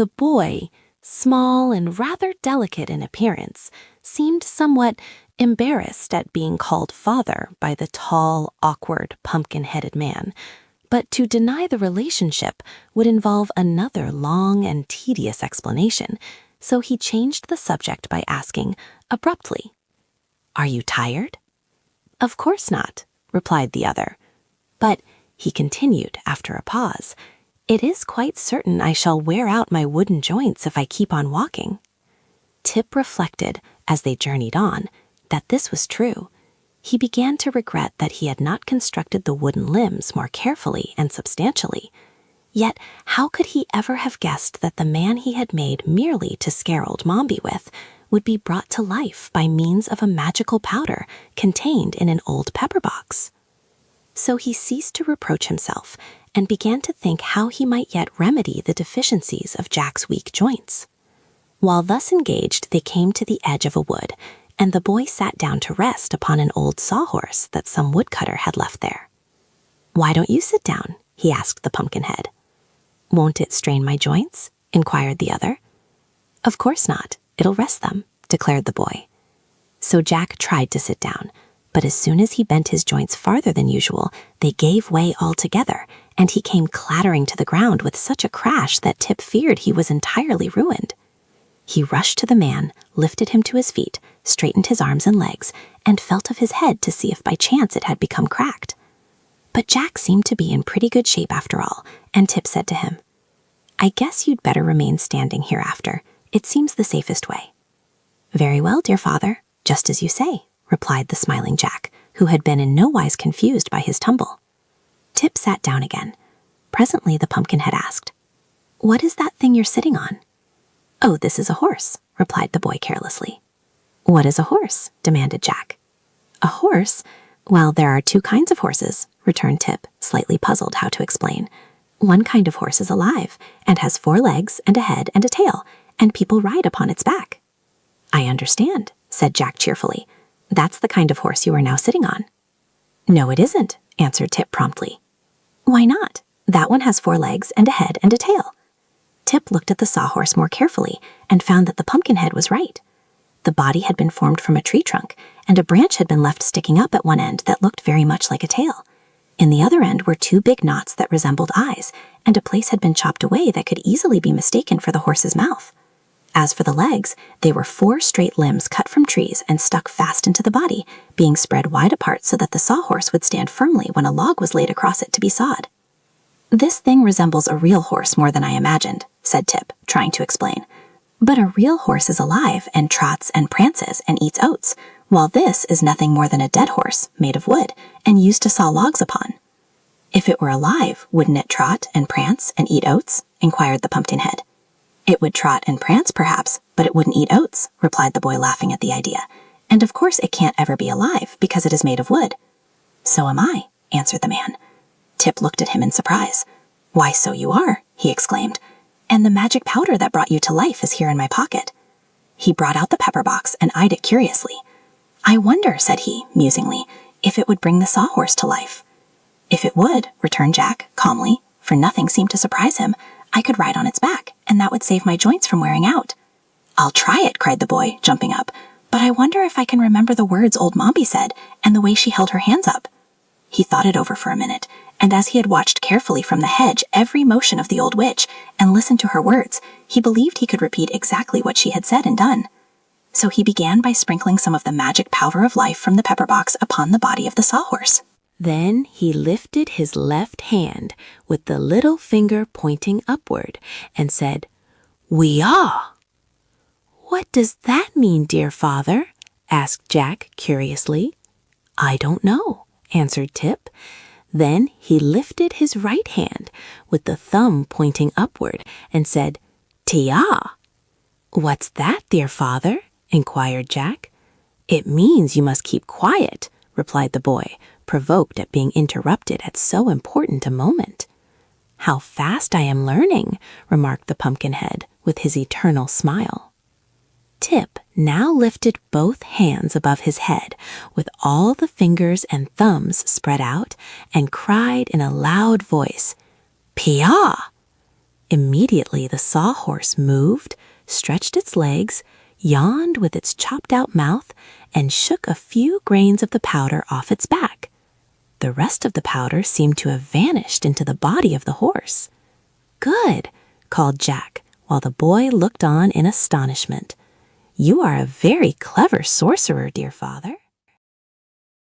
The boy, small and rather delicate in appearance, seemed somewhat embarrassed at being called father by the tall, awkward, pumpkin-headed man, but to deny the relationship would involve another long and tedious explanation, so he changed the subject by asking, abruptly, "Are you tired?" "Of course not," replied the other. "But," he continued after a pause, "it is quite certain I shall wear out my wooden joints if I keep on walking." Tip reflected, as they journeyed on, that this was true. He began to regret that he had not constructed the wooden limbs more carefully and substantially. Yet how could he ever have guessed that the man he had made merely to scare old Mombi with would be brought to life by means of a magical powder contained in an old pepper box? So he ceased to reproach himself and began to think how he might yet remedy the deficiencies of Jack's weak joints. While thus engaged, they came to the edge of a wood, and the boy sat down to rest upon an old sawhorse that some woodcutter had left there. "Why don't you sit down?" he asked the Pumpkinhead. "Won't it strain my joints?" inquired the other. "Of course not. It'll rest them," declared the boy. So Jack tried to sit down, but as soon as he bent his joints farther than usual, they gave way altogether, and he came clattering to the ground with such a crash that Tip feared he was entirely ruined. He rushed to the man, lifted him to his feet, straightened his arms and legs, and felt of his head to see if by chance it had become cracked. But Jack seemed to be in pretty good shape after all, and Tip said to him, "I guess you'd better remain standing hereafter. It seems the safest way." "Very well, dear father, just as you say," replied the smiling Jack, who had been in no wise confused by his tumble. Tip sat down again. Presently the Pumpkinhead asked, "What is that thing you're sitting on?" "Oh, this is a horse," replied the boy carelessly. "What is a horse?" demanded Jack. "A horse? Well, there are two kinds of horses," returned Tip, slightly puzzled how to explain. "One kind of horse is alive, and has 4 legs and a head and a tail, and people ride upon its back." "I understand," said Jack cheerfully. "That's the kind of horse you are now sitting on." "No, it isn't," answered Tip promptly. "Why not? That one has 4 legs and a head and a tail." Tip looked at the sawhorse more carefully and found that the Pumpkinhead was right. The body had been formed from a tree trunk, and a branch had been left sticking up at one end that looked very much like a tail. In the other end were 2 big knots that resembled eyes, and a place had been chopped away that could easily be mistaken for the horse's mouth. As for the legs, they were 4 straight limbs cut from trees and stuck fast into the body, being spread wide apart so that the sawhorse would stand firmly when a log was laid across it to be sawed. "This thing resembles a real horse more than I imagined," said Tip, trying to explain. "But a real horse is alive and trots and prances and eats oats, while this is nothing more than a dead horse made of wood and used to saw logs upon." "If it were alive, wouldn't it trot and prance and eat oats?" inquired the Pumpkinhead. "It would trot and prance, perhaps, but it wouldn't eat oats," replied the boy, laughing at the idea. "And of course it can't ever be alive, because it is made of wood." "So am I," answered the man. Tip looked at him in surprise. "Why, so you are," he exclaimed. "And the magic powder that brought you to life is here in my pocket." He brought out the pepper box and eyed it curiously. "I wonder," said he, musingly, "if it would bring the sawhorse to life." "If it would," returned Jack, calmly, for nothing seemed to surprise him, "I could ride on its back, and that would save my joints from wearing out." "I'll try it," cried the boy, jumping up. "But I wonder if I can remember the words old Mombi said, and the way she held her hands up." He thought it over for a minute, and as he had watched carefully from the hedge every motion of the old witch, and listened to her words, he believed he could repeat exactly what she had said and done. So he began by sprinkling some of the magic powder of life from the pepper box upon the body of the sawhorse. Then he lifted his left hand with the little finger pointing upward and said, "We are." "What does that mean, dear father?" asked Jack curiously. "I don't know," answered Tip. Then he lifted his right hand with the thumb pointing upward and said, "Tia." "What's that, dear father?" inquired Jack. "It means you must keep quiet," replied the boy, provoked at being interrupted at so important a moment. "How fast I am learning," remarked the Pumpkinhead with his eternal smile. Tip now lifted both hands above his head with all the fingers and thumbs spread out and cried in a loud voice, "Pia!" Immediately the sawhorse moved, stretched its legs, yawned with its chopped-out mouth, and shook a few grains of the powder off its back. The rest of the powder seemed to have vanished into the body of the horse. "Good," called Jack, while the boy looked on in astonishment. "You are a very clever sorcerer, dear father."